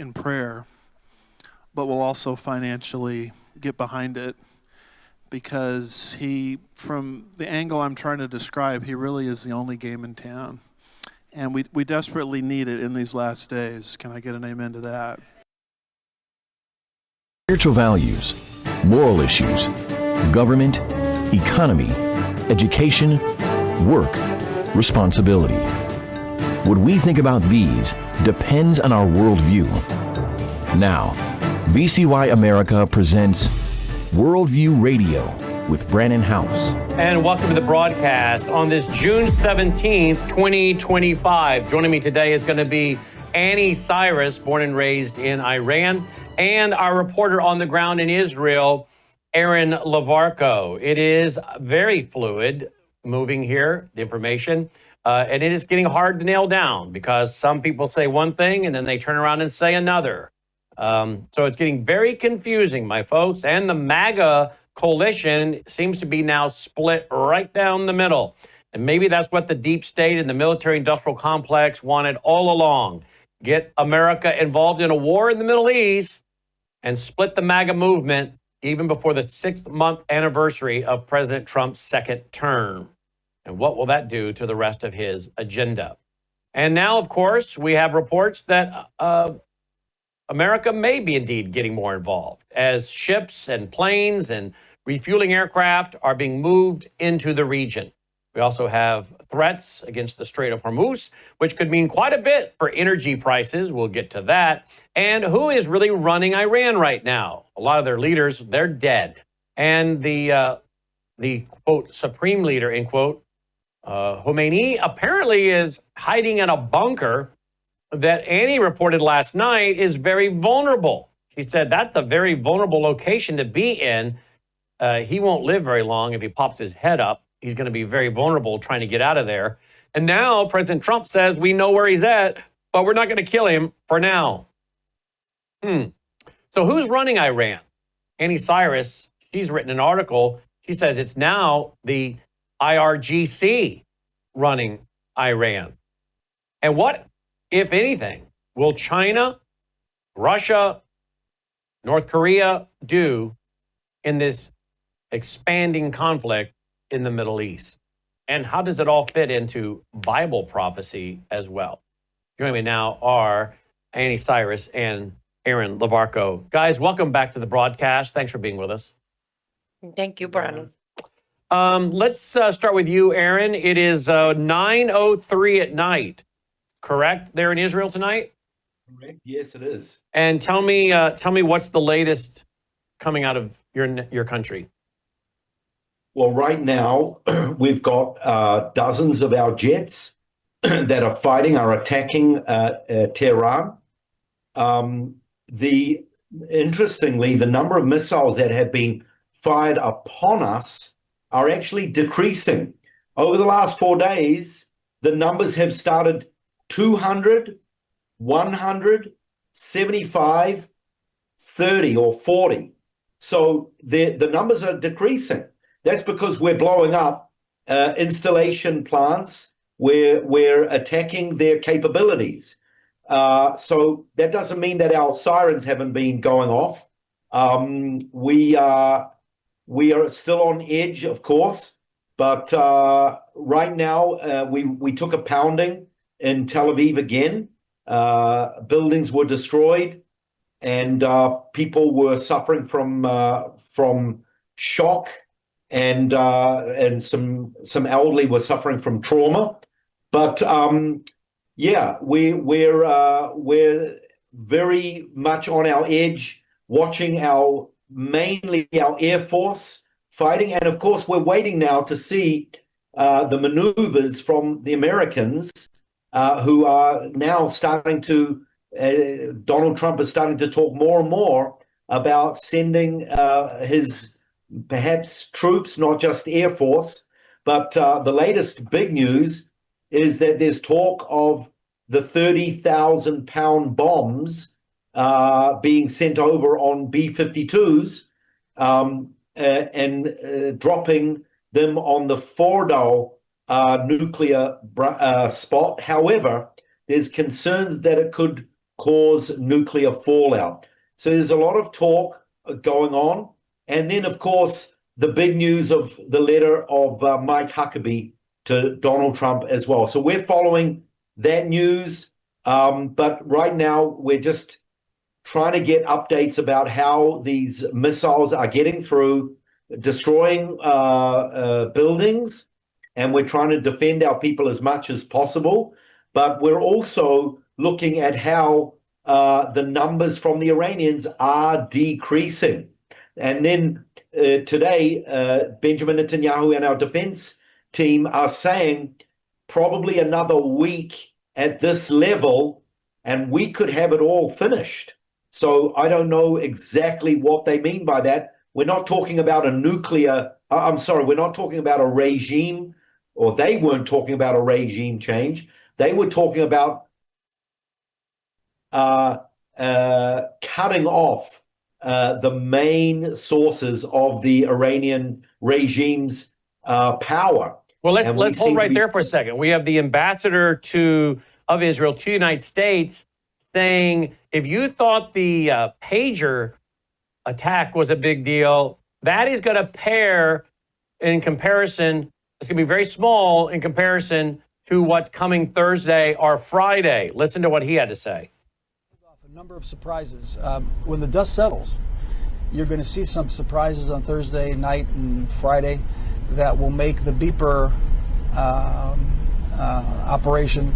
in prayer, but will also financially get behind it, because from the angle I'm trying to describe, he really is the only game in town. And we desperately need it in these last days. Can I get an amen to that? Spiritual values, moral issues, government, economy, education, work, responsibility. What we think about these depends on our worldview. Now, VCY America presents Worldview Radio with Brannon Howse. And welcome to the broadcast on this June 17th, 2025. Joining me today is going to be Anni Cyrus, born and raised in Iran, and our reporter on the ground in Israel, Aaron Lavarco. It is very fluid moving here, the information, and it is getting hard to nail down because some people say one thing and then they turn around and say another. So it's getting very confusing, my folks, and the MAGA coalition seems to be now split right down the middle. And maybe that's what the deep state and the military-industrial complex wanted all along. Get America involved in a war in the Middle East and split the MAGA movement even before the 6th-month anniversary of President Trump's second term. And what will that do to the rest of his agenda? And now, of course, we have reports that America may be indeed getting more involved as ships and planes and refueling aircraft are being moved into the region. We also have threats against the Strait of Hormuz, which could mean quite a bit for energy prices. We'll get to that. And who is really running Iran right now? A lot of their leaders, they're dead. And the quote, supreme leader, end quote, Khamenei apparently is hiding in a bunker that Annie reported last night is very vulnerable. She said that's a very vulnerable location to be in. He won't live very long if he pops his head up. He's going to be very vulnerable trying to get out of there. And now President Trump says we know where he's at, but we're not going to kill him for now. So who's running Iran? Anni Cyrus, she's written an article. She says it's now the IRGC running Iran. And what, if anything, will China, Russia, North Korea do in this expanding conflict in the Middle East? And how does it all fit into Bible prophecy as well? Joining me now are Anni Cyrus and Aaron Lavarco. Guys, welcome back to the broadcast. Thanks for being with us. Thank you, Brannon. Let's start with you, Aaron. It is 9:03 at night, correct, there in Israel tonight? Correct. Yes, it is. And tell me what's the latest coming out of your country? Well, right now, we've got dozens of our jets that are attacking Tehran. Interestingly, the number of missiles that have been fired upon us are actually decreasing. Over the last 4 days, the numbers have started 200, 100, 75, 30 or 40. So the numbers are decreasing. That's because we're blowing up installation plants. We're attacking their capabilities. So that doesn't mean that our sirens haven't been going off. We are still on edge, of course, but right now we took a pounding in Tel Aviv again. Buildings were destroyed, and people were suffering from shock, and some elderly were suffering from trauma. But yeah, we're very much on our edge, watching mainly our Air Force fighting. And of course, we're waiting now to see the maneuvers from the Americans, who are now starting to, Donald Trump is starting to talk more and more about sending his perhaps troops, not just Air Force. But the latest big news is that there's talk of the 30,000-pound bombs being sent over on B-52s and dropping them on the Fordow nuclear spot. However, there's concerns that it could cause nuclear fallout. So there's a lot of talk going on. And then, of course, the big news of the letter of Mike Huckabee to Donald Trump as well. So we're following that news. But right now, we're just trying to get updates about how these missiles are getting through, destroying buildings, and we're trying to defend our people as much as possible. But we're also looking at how the numbers from the Iranians are decreasing. And then today, Benjamin Netanyahu and our defense team are saying probably another week at this level, and we could have it all finished. So I don't know exactly what they mean by that. We're not talking about a nuclear, I'm sorry, we're not talking about a regime, or they weren't talking about a regime change. They were talking about cutting off the main sources of the Iranian regime's power. Well, let's hold right there for a second. We have the ambassador of Israel to the United States saying, if you thought the pager attack was a big deal, that is going to pair in comparison. It's going to be very small in comparison to what's coming Thursday or Friday. Listen to what he had to say. A number of surprises. When the dust settles, you're going to see some surprises on Thursday night and Friday that will make the beeper operation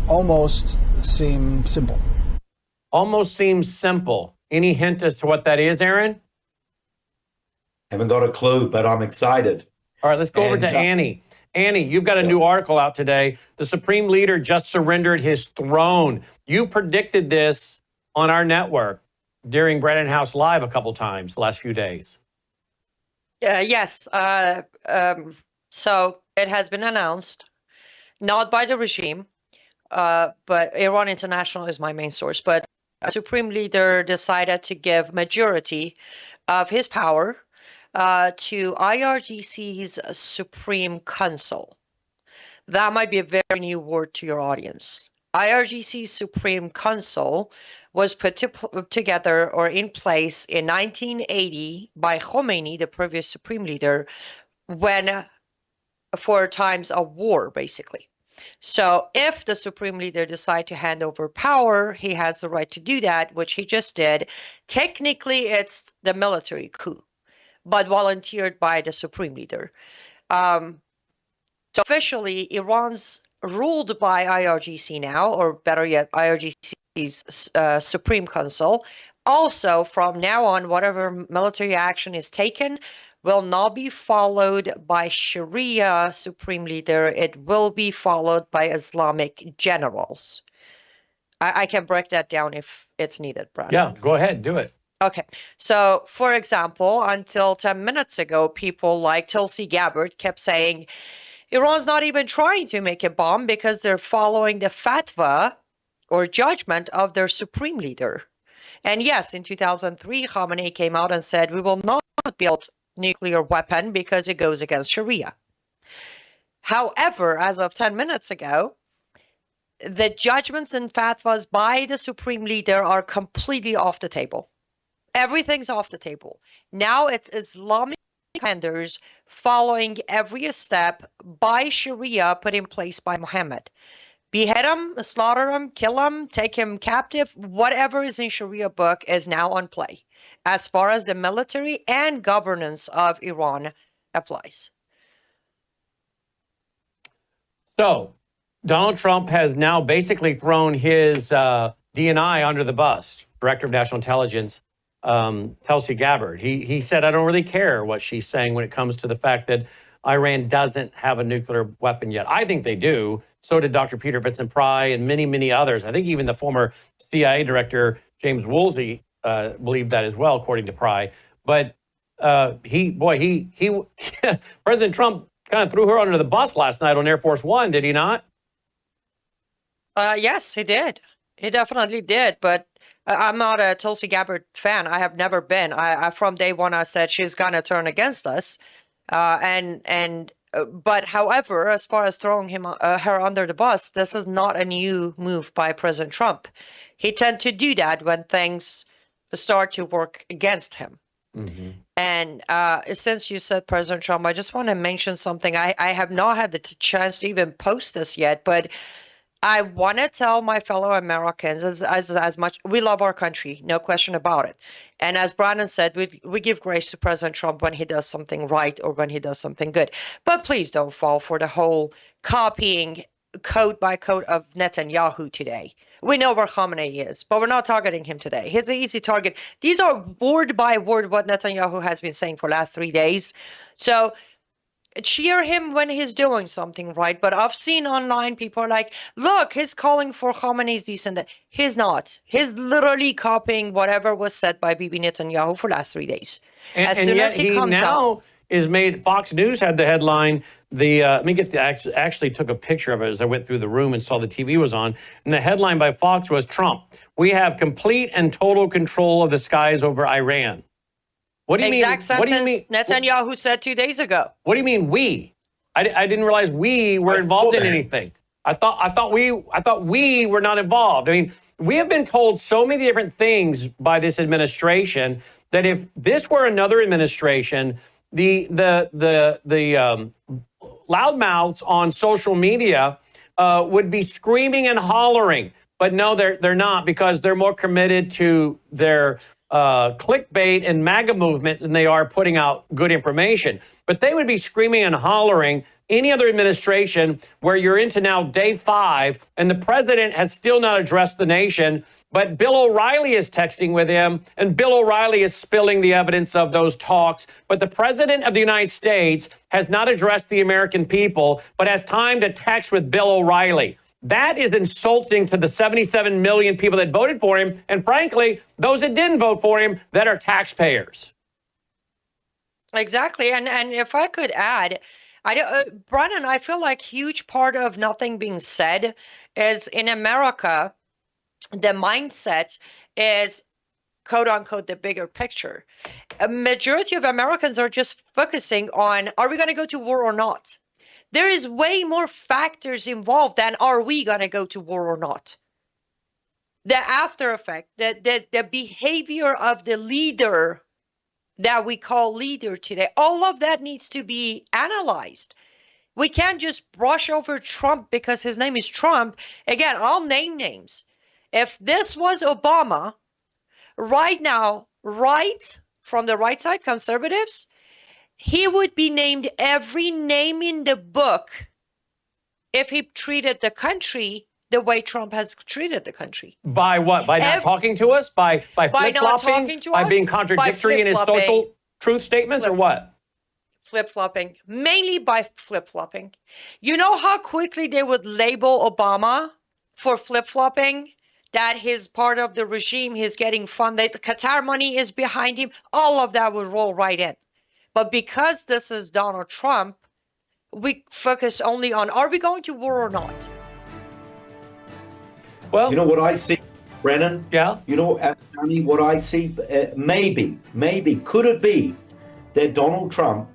almost seem simple. Almost seems simple. Any hint as to what that is, Aaron? Haven't got a clue, but I'm excited. All right, let's go over to Annie. Annie, you've got a new article out today. The Supreme Leader just surrendered his throne. You predicted this on our network during Brannon Howse Live a couple times the last few days. Yes. So it has been announced, not by the regime, but Iran International is my main source, but a Supreme Leader decided to give majority of his power to IRGC's Supreme Council. That might be a very new word to your audience. IRGC's Supreme Council was put together or in place in 1980 by Khamenei, the previous Supreme Leader, when for times of war, basically. So if the Supreme Leader decides to hand over power, he has the right to do that, which he just did. Technically, it's the military coup, but volunteered by the Supreme Leader. So officially, Iran's ruled by IRGC now, or better yet, IRGC's Supreme Council. Also, from now on, whatever military action is taken will not be followed by Sharia Supreme Leader. It will be followed by Islamic generals. I can break that down if it's needed, Brad. Yeah, go ahead, do it. Okay. So, for example, until 10 minutes ago, people like Tulsi Gabbard kept saying, Iran's not even trying to make a bomb because they're following the fatwa or judgment of their Supreme Leader. And yes, in 2003, Khamenei came out and said, we will not build nuclear weapon because it goes against Sharia. However, as of 10 minutes ago, the judgments and fatwas by the Supreme Leader are completely off the table. Everything's off the table. Now it's Islamic commanders following every step by Sharia put in place by Muhammad. Behead him, slaughter him, kill him, take him captive, whatever is in Sharia book is now on play, as far as the military and governance of Iran applies. So, Donald Trump has now basically thrown his DNI under the bus, Director of National Intelligence, Tulsi Gabbard. He said, I don't really care what she's saying when it comes to the fact that Iran doesn't have a nuclear weapon yet. I think they do. So did Dr. Peter Vincent-Pry and many, many others. I think even the former CIA director, James Woolsey, believed that as well, according to Pry. But President Trump kind of threw her under the bus last night on Air Force One, did he not? Yes, he did. He definitely did. But I'm not a Tulsi Gabbard fan. I have never been. I from day one, I said she's going to turn against us. And But however, as far as throwing her under the bus, this is not a new move by President Trump. He tends to do that when things start to work against him. Mm-hmm. And since you said President Trump, I just want to mention something. I have not had the chance to even post this yet, but I want to tell my fellow Americans as much, we love our country, no question about it. And as Brannon said, we give grace to President Trump when he does something right or when he does something good. But please don't fall for the whole copying code by code of Netanyahu today. We know where Khamenei is, but we're not targeting him today. He's an easy target. These are word by word what Netanyahu has been saying for the last 3 days. So cheer him when he's doing something right. But I've seen online people are like, look, he's calling for Khamenei's decent. He's not. He's literally copying whatever was said by Bibi Netanyahu for the last 3 days. As soon as he comes out, is made. Fox News had the headline. Let me get actually took a picture of it as I went through the room and saw the TV was on. And the headline by Fox was, Trump, we have complete and total control of the skies over Iran. What do you mean? Exact sentence Netanyahu said 2 days ago. What do you mean we? I didn't realize we were involved in anything. I thought we were not involved. I mean, we have been told so many different things by this administration that if this were another administration, the loudmouths on social media would be screaming and hollering. But no, they're not, because they're more committed to their clickbait and MAGA movement than they are putting out good information. But they would be screaming and hollering any other administration where you're into now day 5 and the president has still not addressed the nation. But Bill O'Reilly is texting with him, and Bill O'Reilly is spilling the evidence of those talks. But the president of the United States has not addressed the American people, but has time to text with Bill O'Reilly. That is insulting to the 77 million people that voted for him, and frankly, those that didn't vote for him that are taxpayers. Exactly, and if I could add, Brannon, I feel like huge part of nothing being said is in America, the mindset is quote unquote the bigger picture. A majority of Americans are just focusing on, are we going to go to war or not? There is way more factors involved than are we going to go to war or not. The after effect, the behavior of the leader that we call leader today, all of that needs to be analyzed. We can't just brush over Trump because his name is Trump. Again, I'll name names. If this was Obama, right now, right from the right side, conservatives, he would be named every name in the book if he treated the country the way Trump has treated the country. By what? By not talking to us? By flip-flopping? By being contradictory in his social truth statements, or what? Flip-flopping. Mainly by flip-flopping. You know how quickly they would label Obama for flip-flopping? That he's part of the regime, he's getting funded, the Qatar money is behind him, all of that would roll right in. But because this is Donald Trump, we focus only on, are we going to war or not? Well, you know what I see, Brannon? Yeah. You know, Anni, what I see, maybe, could it be that Donald Trump,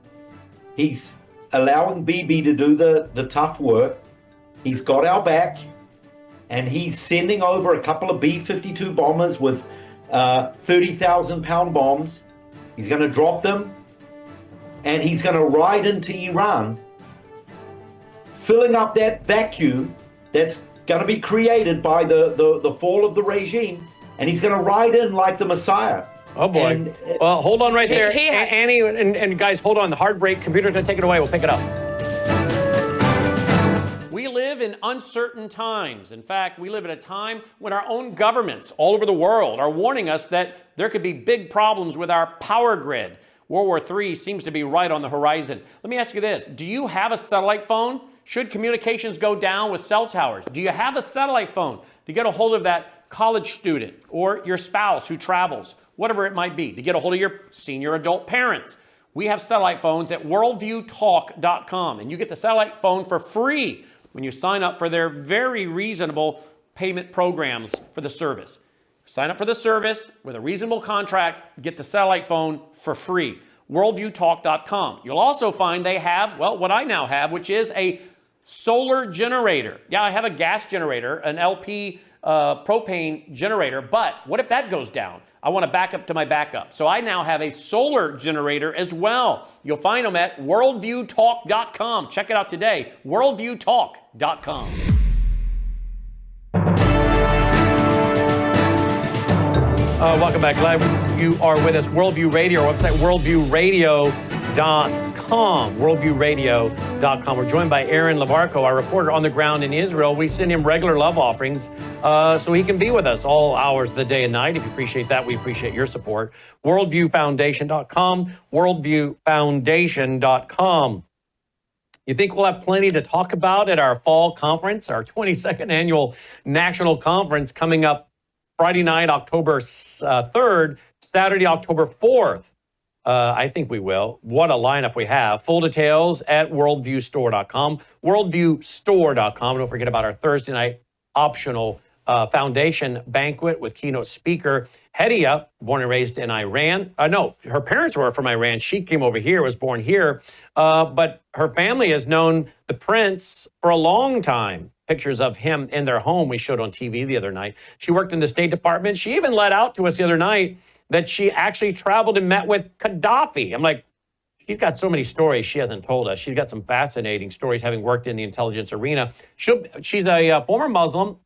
he's allowing Bibi to do the tough work, he's got our back, and he's sending over a couple of B-52 bombers with 30,000-pound bombs. He's going to drop them, and he's going to ride into Iran, filling up that vacuum that's going to be created by the fall of the regime, and he's going to ride in like the Messiah. Oh, boy. And, well, hold on right there. Annie and guys, hold on. The hard break. Computer's going to take it away. We'll pick it up. We live in uncertain times. In fact, we live at a time when our own governments all over the world are warning us that there could be big problems with our power grid. World War III seems to be right on the horizon. Let me ask you this. Do you have a satellite phone? Should communications go down with cell towers? Do you have a satellite phone to get a hold of that college student or your spouse who travels, whatever it might be, to get a hold of your senior adult parents? We have satellite phones at worldviewtalk.com, and you get the satellite phone for free when you sign up for their very reasonable payment programs for the service. Sign up for the service with a reasonable contract, get the satellite phone for free. worldviewtalk.com. You'll also find they have, well, what I now have, which is a solar generator. Yeah, I have a gas generator, an LP propane generator, but what if that goes down? I want to back up to my backup. So I now have a solar generator as well. You'll find them at worldviewtalk.com. Check it out today, worldviewtalk.com. Welcome back. Glad you are with us. Worldview Radio, our website, worldviewradio.com. Worldviewradio.com. We're joined by Aaron Levarco, our reporter on the ground in Israel. We send him regular love offerings so he can be with us all hours of the day and night. If you appreciate that, we appreciate your support. Worldviewfoundation.com. Worldviewfoundation.com. You think we'll have plenty to talk about at our fall conference, our 22nd annual national conference coming up Friday night, October 3rd, Saturday, October 4th. I think we will. What a lineup we have. Full details at worldviewstore.com, worldviewstore.com. Don't forget about our Thursday night optional foundation banquet with keynote speaker Hedia, born and raised in Iran. No, her parents were from Iran. She came over here, was born here. But her family has known the prince for a long time. Pictures of him in their home we showed on TV the other night. She worked in the State Department. She even let out to us the other night that she actually traveled and met with Gaddafi. I'm like, she's got so many stories she hasn't told us. She's got some fascinating stories having worked in the intelligence arena. She's a former Muslim,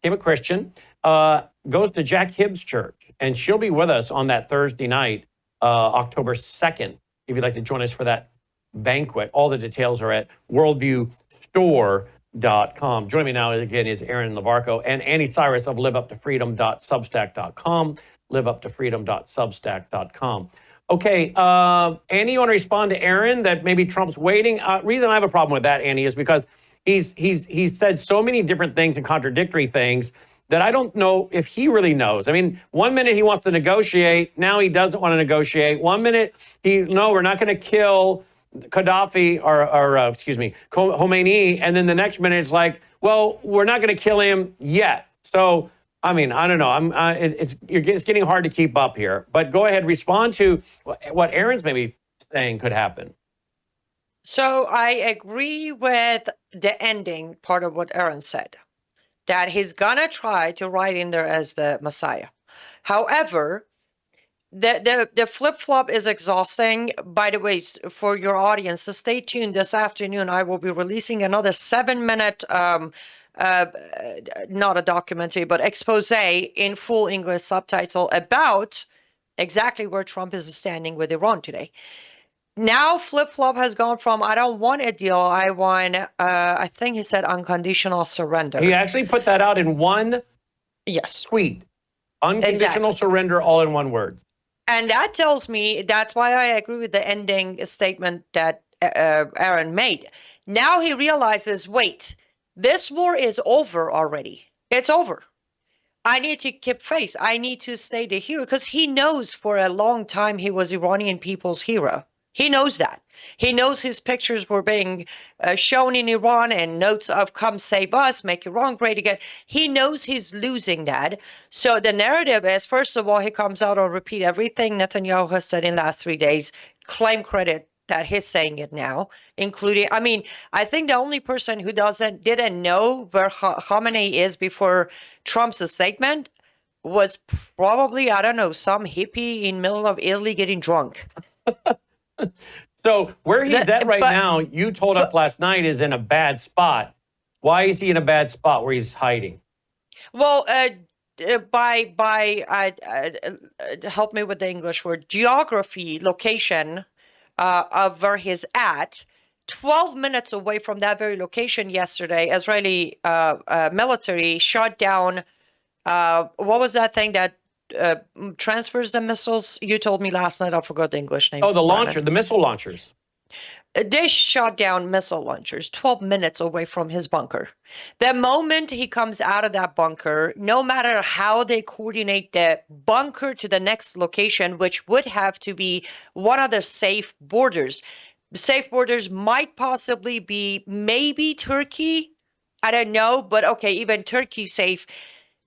became a Christian, goes to Jack Hibbs Church, and she'll be with us on that Thursday night, October 2nd, if you'd like to join us for that banquet. All the details are at worldviewstore.com. Joining me now again is Aaron Levarco and Anni Cyrus of liveuptofreedom.substack.com, liveuptofreedom.substack.com. Okay, Anni, you want to respond to Aaron that maybe Trump's waiting? Reason I have a problem with that, Anni, is because he's said so many different things and contradictory things that I don't know if he really knows. I mean, 1 minute he wants to negotiate, now he doesn't want to negotiate. 1 minute no, we're not going to kill Gaddafi or Khamenei, and then the next minute it's like, well, we're not going to kill him yet. So, I mean, I don't know. It's getting hard to keep up here. But go ahead, respond to what Aaron's maybe saying could happen. So I agree with the ending part of what Aaron said, that he's gonna try to write in there as the Messiah. However, the flip-flop is exhausting. By the way, for your audience, so stay tuned. This afternoon, I will be releasing another 7-minute, not a documentary, but expose in full English subtitle about exactly where Trump is standing with Iran today. Now flip-flop has gone from, I don't want a deal, I want, I think he said unconditional surrender. He actually put that out in one tweet. Unconditional surrender, all in one word. And that tells me, that's why I agree with the ending statement that Aaron made. Now he realizes, wait, this war is over already. It's over. I need to keep face. I need to stay the hero, because he knows for a long time he was Iranian people's hero. He knows that. He knows his pictures were being shown in Iran and notes of "come save us, make Iran great again." He knows he's losing that. So the narrative is, first of all, he comes out and repeat everything Netanyahu has said in the last 3 days, claim credit that he's saying it now, including, I mean, I think the only person who didn't know where Khamenei is before Trump's statement was probably, I don't know, some hippie in the middle of Italy getting drunk. So where he's at right now, you told us last night, is in a bad spot. Why is he in a bad spot where he's hiding? Well, help me with the English word, geography, location of where he's at. 12 minutes away from that very location yesterday, Israeli military shot down, what was that thing that transfers the missiles? You told me last night. I forgot the English name. Oh, the launcher, the missile launchers. They shot down missile launchers 12 minutes away from his bunker. The moment he comes out of that bunker, no matter how they coordinate the bunker to the next location, which would have to be one of the safe borders. Safe borders might possibly be maybe Turkey. I don't know, but okay, even Turkey safe.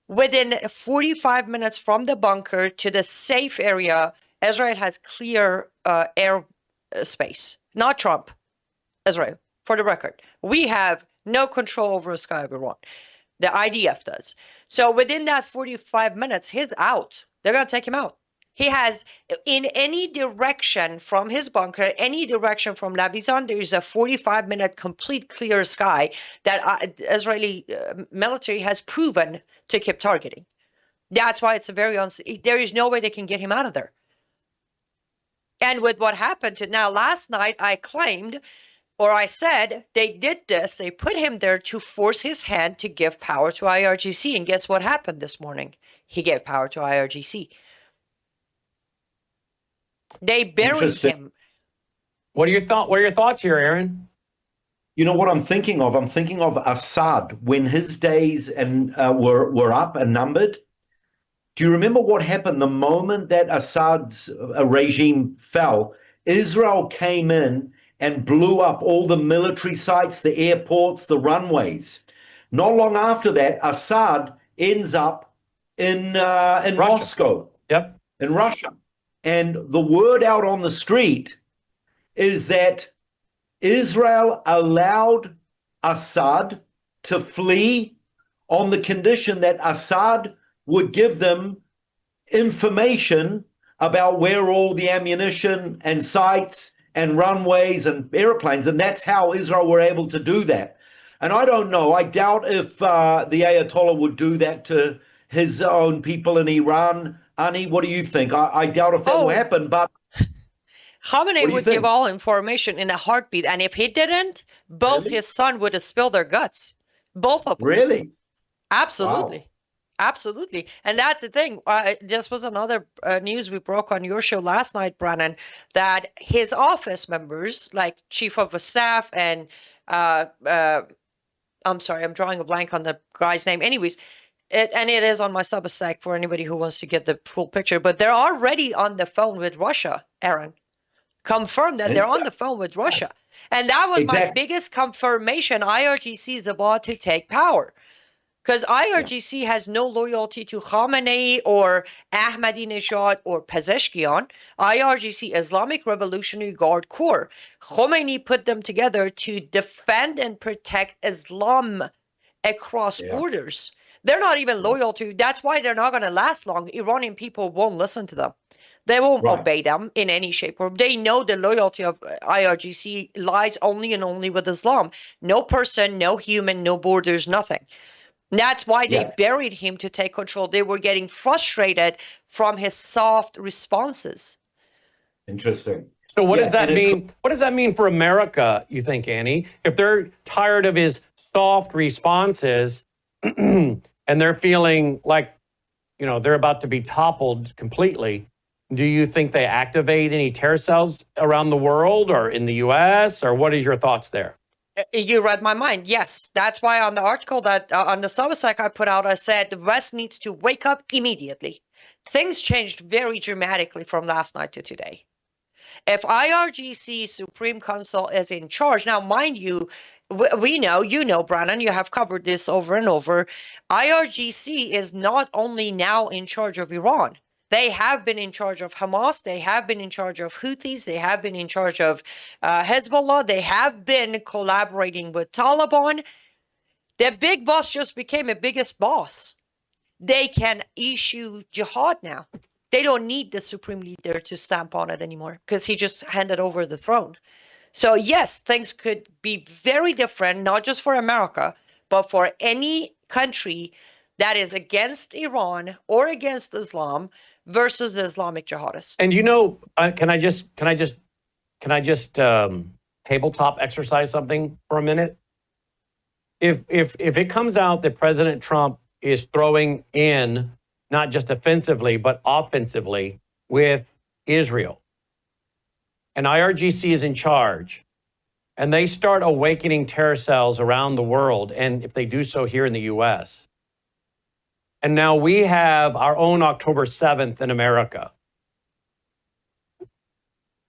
Within 45 minutes from the bunker to the safe area Israel has clear air space, not Trump. Israel, for the record, we have no control over the sky of Iran. The IDF does. So within that 45 minutes, he's out. They're going to take him out. He has, in any direction from his bunker, any direction from Lavizan, there is a 45-minute complete clear sky that Israeli military has proven to keep targeting. That's why it's a very there is no way they can get him out of there. And with what happened now, last night I claimed, or I said, they did this, they put him there to force his hand to give power to IRGC. And guess what happened this morning? He gave power to IRGC. They buried him. What are your thoughts here, Aaron? You know what I'm thinking of? I'm thinking of Assad when his days were up and numbered. Do you remember what happened the moment that Assad's regime fell? Israel came in and blew up all the military sites, the airports, the runways. Not long after that, Assad ends up in Moscow, in Russia. And the word out on the street is that Israel allowed Assad to flee on the condition that Assad would give them information about where all the ammunition and sites and runways and airplanes, and that's how Israel were able to do that. And I don't know, I doubt if the Ayatollah would do that to his own people in Iran. Anni, what do you think? I doubt if that will happen, but Khamenei would give all information in a heartbeat, and if he didn't, both his son would have spilled their guts. Both of them. Really? Absolutely. Wow. Absolutely. And that's the thing. This was another news we broke on your show last night, Brannon, that his office members, like Chief of Staff and I'm sorry, I'm drawing a blank on the guy's name. Anyways, it is on my Substack for anybody who wants to get the full picture. But they're already on the phone with Russia, Aaron. Confirmed that they're on the phone with Russia. And that was my biggest confirmation. IRGC is about to take power. Because IRGC has no loyalty to Khamenei or Ahmadinejad or Pezeshkian. IRGC, Islamic Revolutionary Guard Corps. Khomeini put them together to defend and protect Islam across borders. They're not even loyal to, that's why they're not going to last long. Iranian people won't listen to them. They won't obey them in any shape or they know the loyalty of IRGC lies only and only with Islam. No person, no human, no borders, nothing. That's why they buried him to take control. They were getting frustrated from his soft responses. Interesting. So what does that mean? What does that mean for America, you think, Annie? If they're tired of his soft responses and they're feeling like, they're about to be toppled completely, do you think they activate any terror cells around the world or in the U.S.? Or what is your thoughts there? You read my mind. Yes. That's why on the article that on the Substack I put out, I said the West needs to wake up immediately. Things changed very dramatically from last night to today. If IRGC Supreme Council is in charge, now mind you, we know, Brannon, you have covered this over and over. IRGC is not only now in charge of Iran. They have been in charge of Hamas. They have been in charge of Houthis. They have been in charge of Hezbollah. They have been collaborating with Taliban. The big boss just became a biggest boss. They can issue jihad now. They don't need the supreme leader to stamp on it anymore because he just handed over the throne. So yes, things could be very different, not just for America, but for any country that is against Iran or against Islam versus the Islamic jihadists. And can I just tabletop exercise something for a minute? If it comes out that President Trump is throwing in not just offensively but offensively with Israel, and IRGC is in charge, and they start awakening terror cells around the world, and if they do so here in the U.S., and now we have our own October 7th in America.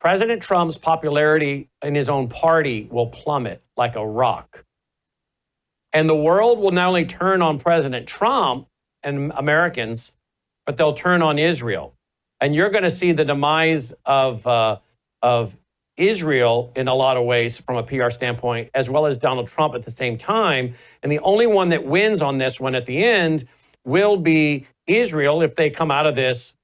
President Trump's popularity in his own party will plummet like a rock. And the world will not only turn on President Trump and Americans, but they'll turn on Israel. and you're going to see the demise of Israel in a lot of ways from a PR standpoint, as well as Donald Trump at the same time. And the only one that wins on this one at the end will be Israel if they come out of this,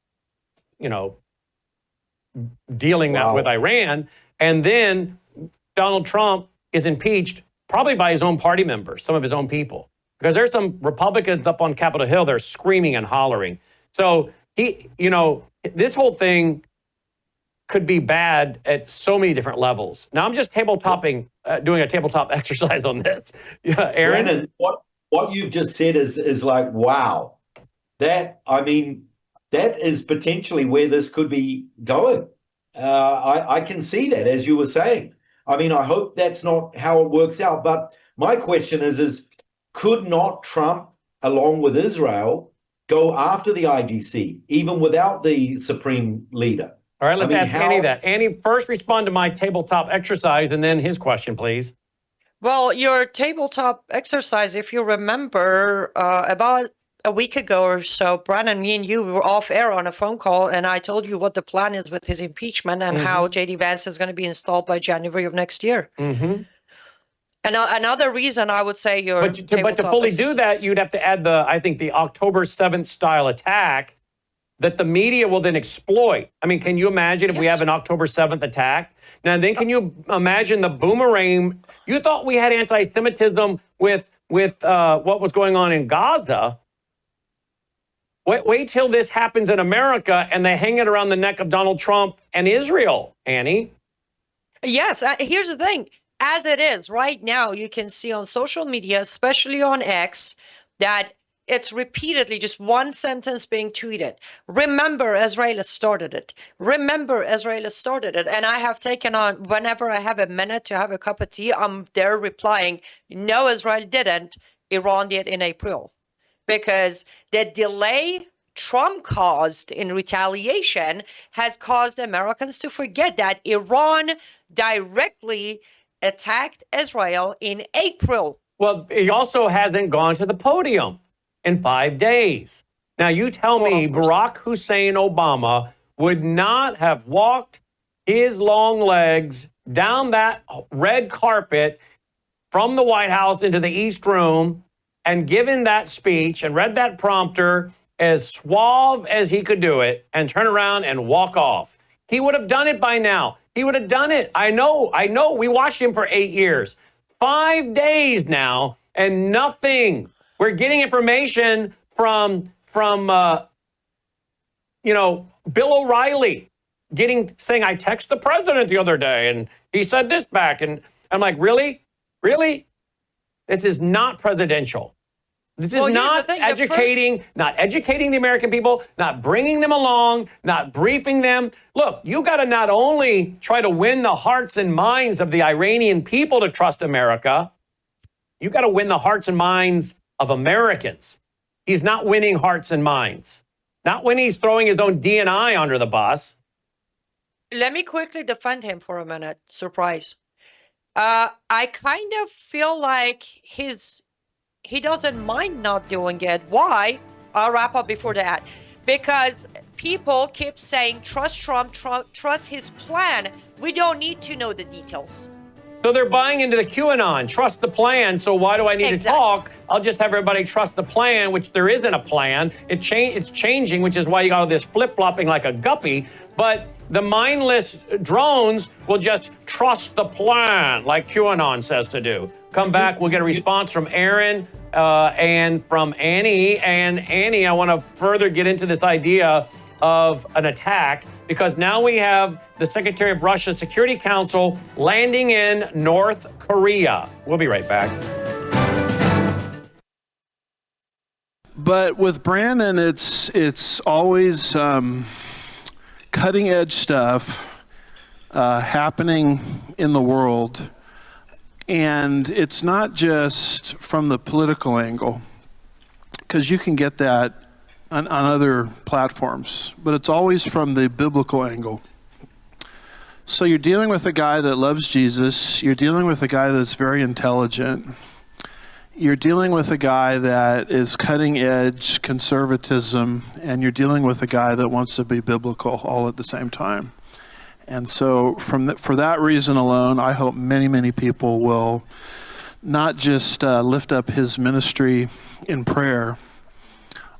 dealing that with Iran. And then Donald Trump is impeached probably by his own party members, some of his own people, because there's some Republicans up on Capitol Hill, they're screaming and hollering. So this whole thing could be bad at so many different levels. Now I'm just doing a tabletop exercise on this. Yeah, Aaron? Brannon, what you've just said is like, wow. That is potentially where this could be going. I can see that, as you were saying. I hope that's not how it works out. But my question is could not Trump, along with Israel, go after the IRGC, even without the supreme leader? All right, let's ask Anni that. Anni, first respond to my tabletop exercise and then his question, please. Well, your tabletop exercise, if you remember, about a week ago or so, Brannon, me and you were off air on a phone call, and I told you what the plan is with his impeachment and how J.D. Vance is going to be installed by January of next year. Mm-hmm. And another reason I would say but to fully do that, you'd have to add the October 7th style attack that the media will then exploit. Can you imagine if we have an October 7th attack? Now, then can you imagine the boomerang? You thought we had anti-Semitism with what was going on in Gaza. Wait till this happens in America and they hang it around the neck of Donald Trump and Israel, Anni. Yes, here's the thing. As it is right now, you can see on social media, especially on X, that it's repeatedly just one sentence being tweeted. Remember, Israel started it. Remember, Israel started it. And I have taken on, whenever I have a minute to have a cup of tea, I'm there replying, no, Israel didn't. Iran did in April. Because the delay Trump caused in retaliation has caused Americans to forget that Iran directly attacked Israel in April. Well, he also hasn't gone to the podium in 5 days. Now, you tell me Barack Hussein Obama would not have walked his long legs down that red carpet from the White House into the East Room and given that speech and read that prompter as suave as he could do it and turn around and walk off. He would have done it by now. He would have done it. I know. We watched him for 8 years. 5 days now and nothing. We're getting information from Bill O'Reilly saying, I texted the president the other day and he said this back. And I'm like, really? Really? This is not presidential. This is not educating the American people, not bringing them along, not briefing them. Look, you got to not only try to win the hearts and minds of the Iranian people to trust America, you got to win the hearts and minds of Americans. He's not winning hearts and minds. Not when he's throwing his own D&I under the bus. Let me quickly defend him for a minute. Surprise. I kind of feel like he doesn't mind not doing it. Why? I'll wrap up before that. Because people keep saying, trust Trump, trust his plan. We don't need to know the details. So they're buying into the QAnon, trust the plan. So why do I need to talk? I'll just have everybody trust the plan, which there isn't a plan. It's changing, which is why you got all this flip-flopping like a guppy. But the mindless drones will just trust the plan, like QAnon says to do. Come back, we'll get a response from Aaron and from Anni. And Anni, I want to further get into this idea of an attack, because now we have the Secretary of Russia's Security Council landing in North Korea. We'll be right back. But with Brannon, it's always cutting edge stuff happening in the world. And it's not just from the political angle, because you can get that on other platforms, but it's always from the biblical angle. So you're dealing with a guy that loves Jesus. You're dealing with a guy that's very intelligent. you're dealing with a guy that is cutting edge conservatism, and you're dealing with a guy that wants to be biblical all at the same time. And so for that reason alone, I hope many, many people will not just lift up his ministry in prayer,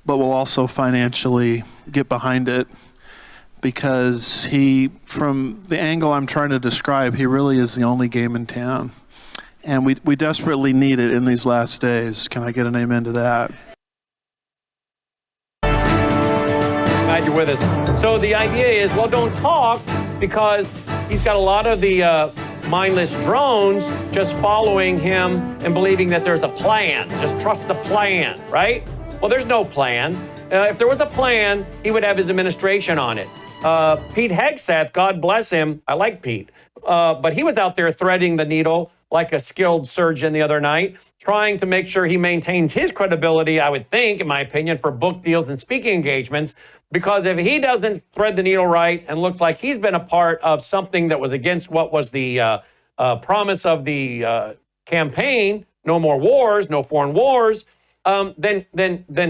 but will also financially get behind it, because from the angle I'm trying to describe, he really is the only game in town. And we desperately need it in these last days. Can I get an amen to that? Glad you're with us. So the idea is, well, don't talk, because he's got a lot of the mindless drones just following him and believing that there's a plan. Just trust the plan, right? Well, there's no plan. If there was a plan, he would have his administration on it. Pete Hegseth, God bless him, I like Pete, but he was out there threading the needle like a skilled surgeon the other night, trying to make sure he maintains his credibility, I would think, in my opinion, for book deals and speaking engagements, because if he doesn't thread the needle right and looks like he's been a part of something that was against what was the promise of the campaign, no more wars, no foreign wars, then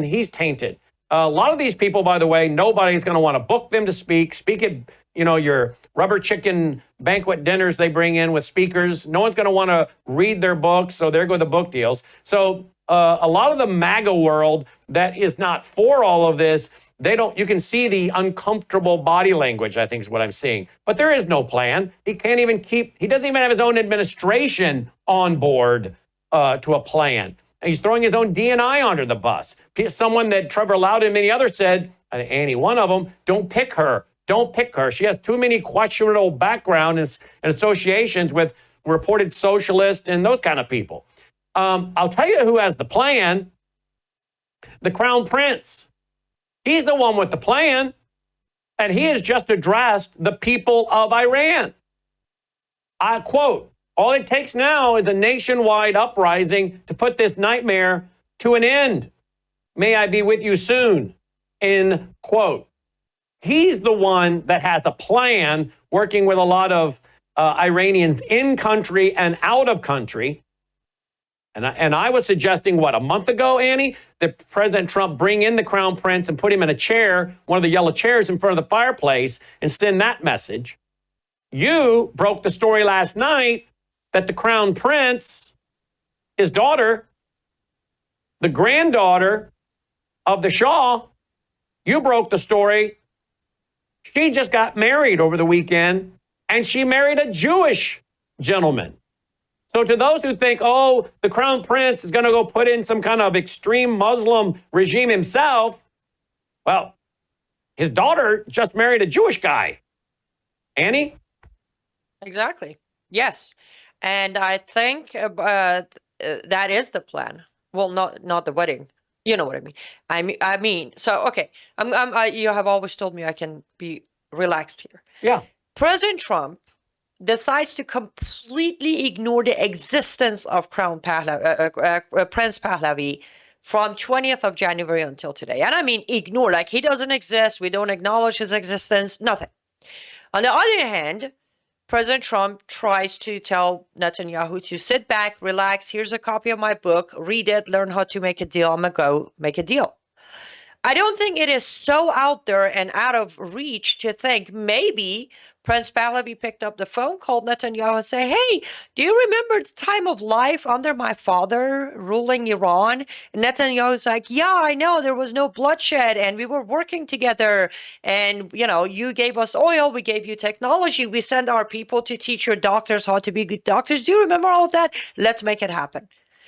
he's tainted. A lot of these people, by the way, nobody's going to want to book them to speak at, your rubber chicken banquet dinners they bring in with speakers. No one's going to want to read their books, so there go the book deals. So a lot of the MAGA world that is not for all of this, you can see the uncomfortable body language, I think is what I'm seeing. But there is no plan. He doesn't even have his own administration on board to a plan. He's throwing his own DNI under the bus. Someone that Trevor Loudon and many others said, I think Annie, one of them, don't pick her. Don't pick her. She has too many questionable background and associations with reported socialists and those kind of people. I'll tell you who has the plan. The Crown Prince. He's the one with the plan. And he has just addressed the people of Iran. I quote, all it takes now is a nationwide uprising to put this nightmare to an end. May I be with you soon. End quote. He's the one that has a plan, working with a lot of Iranians in country and out of country. And I was suggesting, a month ago, Annie, that President Trump bring in the Crown Prince and put him in a chair, one of the yellow chairs in front of the fireplace, and send that message. You broke the story last night that the Crown Prince, his daughter, the granddaughter of the Shah, you broke the story. She just got married over the weekend, and she married a Jewish gentleman. So to those who think, the Crown Prince is going to go put in some kind of extreme Muslim regime himself, well, his daughter just married a Jewish guy. Annie? Exactly. Yes. And I think that is the plan. Well, not the wedding. You know what I mean. I mean. So okay. You have always told me I can be relaxed here. Yeah. President Trump decides to completely ignore the existence of Prince Pahlavi from 20th of January until today. And I mean ignore, like he doesn't exist. We don't acknowledge his existence. Nothing. On the other hand, President Trump tries to tell Netanyahu to sit back, relax. Here's a copy of my book. Read it. Learn how to make a deal. I'm going to go make a deal. I don't think it is so out there and out of reach to think maybe Prince Pahlavi picked up the phone, called Netanyahu and say, hey, do you remember the time of life under my father ruling Iran? And Netanyahu's like, yeah, I know, there was no bloodshed and we were working together. And, you gave us oil, we gave you technology, we sent our people to teach your doctors how to be good doctors. Do you remember all of that? Let's make it happen.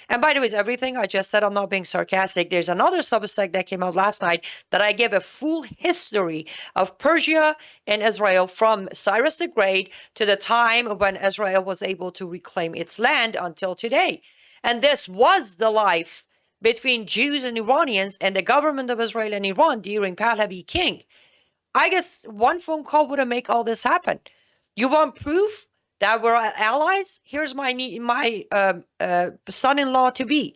And by the way, everything I just said, I'm not being sarcastic. There's another Substack that came out last night that I gave a full history of Persia and Israel from Cyrus the Great to the time when Israel was able to reclaim its land until today. And this was the life between Jews and Iranians and the government of Israel and Iran during Pahlavi king. I guess one phone call would have made all this happen. You want proof that we're allies? Here's my son-in-law to be,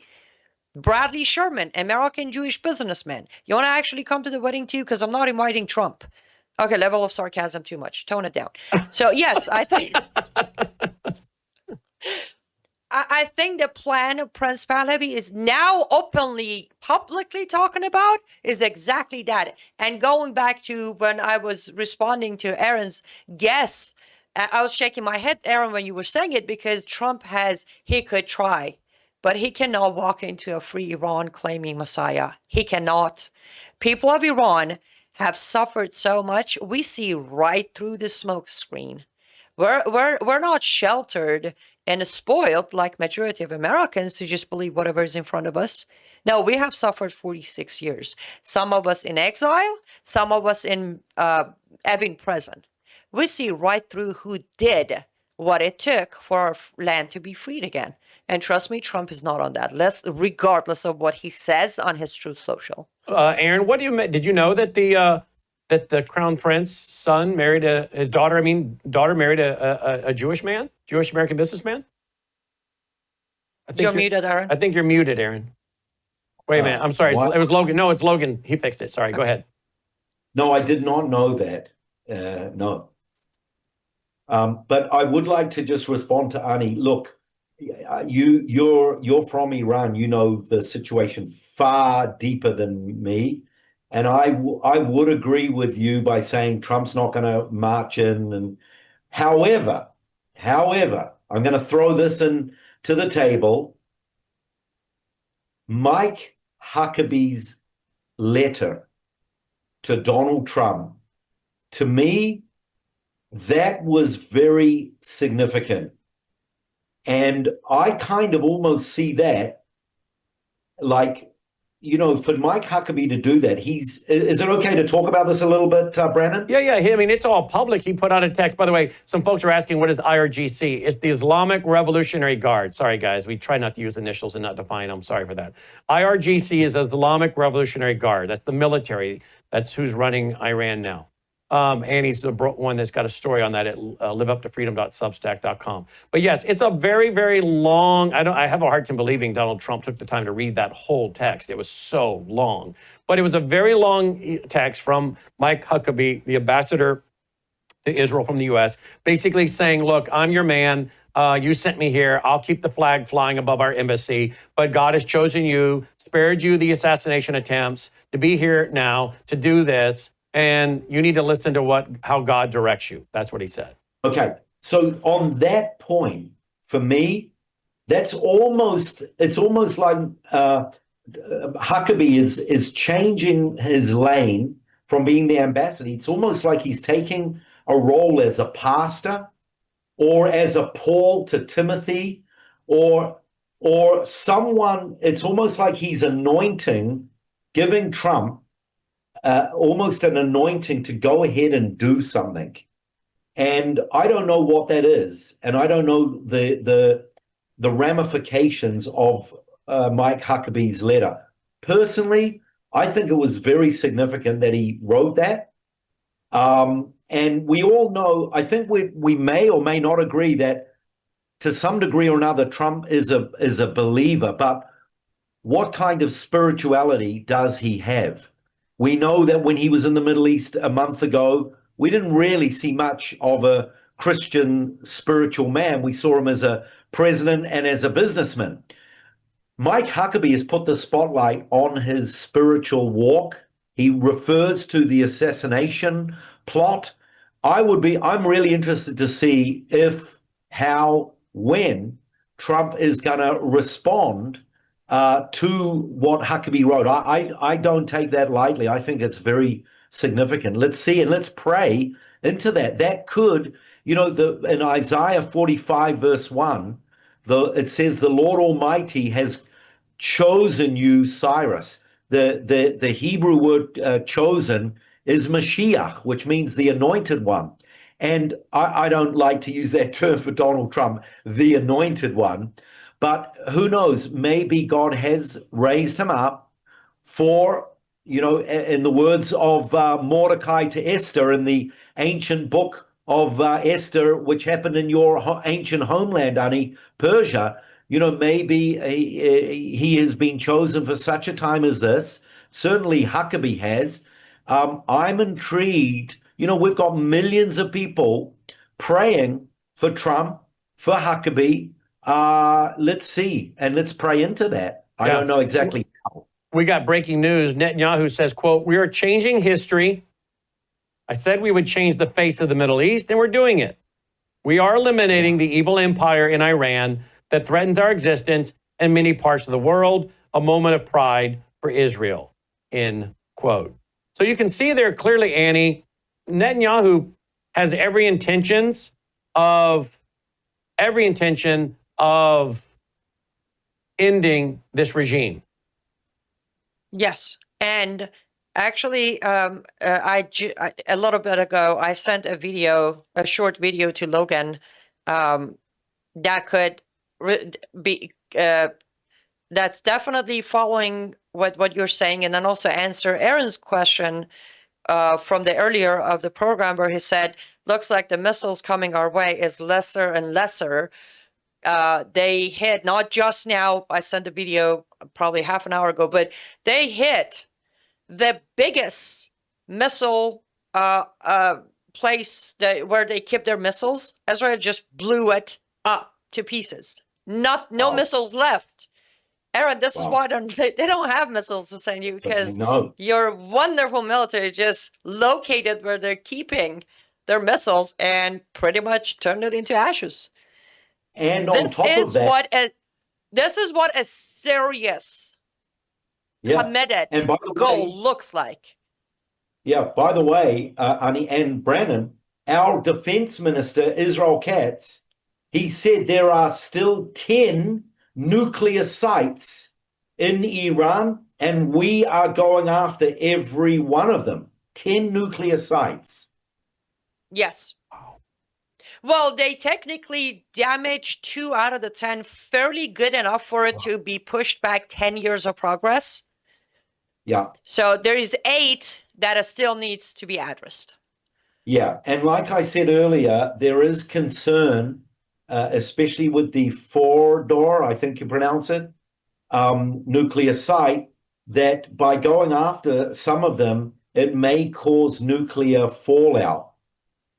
Bradley Sherman, American Jewish businessman. You want to actually come to the wedding too? Because I'm not inviting Trump. Okay, level of sarcasm too much. Tone it down. So yes, I think I think the plan of Prince Pahlavi is now openly, publicly talking about is exactly that. And going back to when I was responding to Aaron's guess, I was shaking my head, Aaron, when you were saying it, because Trump he could try, but he cannot walk into a free Iran claiming Messiah. He cannot. People of Iran have suffered so much. We see right through the smoke screen. We're not sheltered and spoiled like majority of Americans who just believe whatever is in front of us. No, we have suffered 46 years. Some of us in exile, some of us in having prison. We see right through who did what it took for our land to be freed again. And trust me, Trump is not on that list, regardless of what he says on his Truth Social. Aaron, did you know that the Crown Prince's son married his daughter married a Jewish man, Jewish American businessman? You're muted, Aaron. I think you're muted, Aaron. Wait a minute. I'm sorry. What? It was Logan. No, it's Logan. He fixed it. Sorry. Go ahead. No, I did not know that. No. But I would like to just respond to Anni. Look, you're from Iran. You know the situation far deeper than me. And I would agree with you by saying Trump's not going to march in. And however, I'm going to throw this in to the table. Mike Huckabee's letter to Donald Trump, to me, that was very significant. And I kind of almost see that like, you know, for Mike Huckabee to do that, is it okay to talk about this a little bit, Brannon? Yeah. I mean, it's all public. He put out a text. By the way, some folks are asking, what is IRGC? It's the Islamic Revolutionary Guard. Sorry, guys. We try not to use initials and not define them. Sorry for that. IRGC is the Islamic Revolutionary Guard. That's the military. That's who's running Iran now. Annie's the one that's got a story on that at liveuptofreedom.substack.com. But yes, it's a very, very long, I have a hard time believing Donald Trump took the time to read that whole text. It was so long. But it was a very long text from Mike Huckabee, the ambassador to Israel from the U.S., basically saying, look, I'm your man. You sent me here. I'll keep the flag flying above our embassy. But God has chosen you, spared you the assassination attempts, to be here now, to do this. And you need to listen to how God directs you. That's what he said. Okay. So on that point, for me, it's almost like Huckabee is changing his lane from being the ambassador. It's almost like he's taking a role as a pastor or as a Paul to Timothy or someone. It's almost like he's giving Trump almost an anointing to go ahead and do something. And I don't know what that is. And I don't know the ramifications of Mike Huckabee's letter. Personally, I think it was very significant that he wrote that. And we all know, I think we may or may not agree that to some degree or another, Trump is a believer, but what kind of spirituality does he have? We know that when he was in the Middle East a month ago, we didn't really see much of a Christian spiritual man. We saw him as a president and as a businessman. Mike Huckabee has put the spotlight on his spiritual walk. He refers to the assassination plot. I'm really interested to see when Trump is going to respond to what Huckabee wrote. I don't take that lightly. I think it's very significant. Let's see and let's pray into that. That could, in Isaiah 45 verse 1, it says the Lord Almighty has chosen you, Cyrus. The Hebrew word chosen is Mashiach, which means the anointed one. And I don't like to use that term for Donald Trump, the anointed one. But who knows, maybe God has raised him up for, in the words of Mordecai to Esther in the ancient book of Esther, which happened in your ancient homeland, Anni, Persia, maybe he has been chosen for such a time as this. Certainly Huckabee has. I'm intrigued. We've got millions of people praying for Trump, for Huckabee, Let's see, and let's pray into that. I don't know exactly how. We got breaking news. Netanyahu says, quote, "We are changing history. I said we would change the face of the Middle East, and we're doing it. We are eliminating the evil empire in Iran that threatens our existence in many parts of the world, a moment of pride for Israel," end quote. So you can see there clearly, Annie, Netanyahu has every intention of ending this regime. Yes, and actually, a little bit ago, I sent a short video to Logan that could be that's definitely following what you're saying, and then also answer Aaron's question from the earlier of the program, where he said, "Looks like the missiles coming our way is lesser and lesser." They hit, not just now, I sent a video probably half an hour ago, but they hit the biggest missile place where they keep their missiles. Israel just blew it up to pieces. No missiles left. Aaron, this is why they don't have missiles to send you, because your wonderful military just located where they're keeping their missiles and pretty much turned it into ashes. And on top of that, this is what a serious, committed goal looks like. Yeah, by the way, Anni and Brannon, our defense minister, Israel Katz, he said there are still 10 nuclear sites in Iran, and we are going after every one of them. 10 nuclear sites. Yes. Well, they technically damaged 2 out of the 10, fairly good enough for it to be pushed back 10 years of progress. Yeah. So there is 8 that still needs to be addressed. Yeah, and like I said earlier, there is concern, especially with the Fordow, I think you pronounce it, nuclear site, that by going after some of them, it may cause nuclear fallout.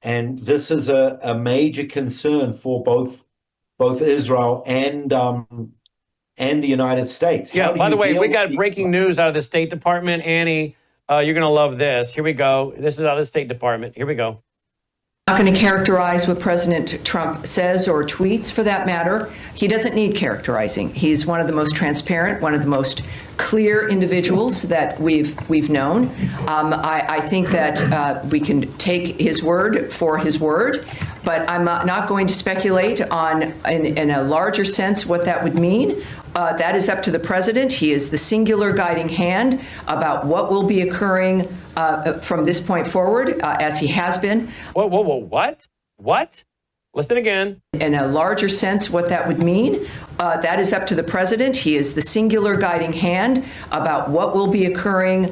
And this is a major concern for both Israel and the United States. Yeah, by the way, we got breaking news out of the State Department. Annie, you're going to love this. Here we go. This is out of the State Department. Here we go. I'm not going to characterize what President Trump says or tweets, for that matter. He doesn't need characterizing. He's one of the most transparent, one of the most clear individuals that we've known. I think that we can take his word for his word, but I'm not going to speculate on, in a larger sense, what that would mean. That is up to the president. He is the singular guiding hand about what will be occurring from this point forward, as he has been. Whoa, what? What? Listen again. In a larger sense, what that would mean, that is up to the president. He is the singular guiding hand about what will be occurring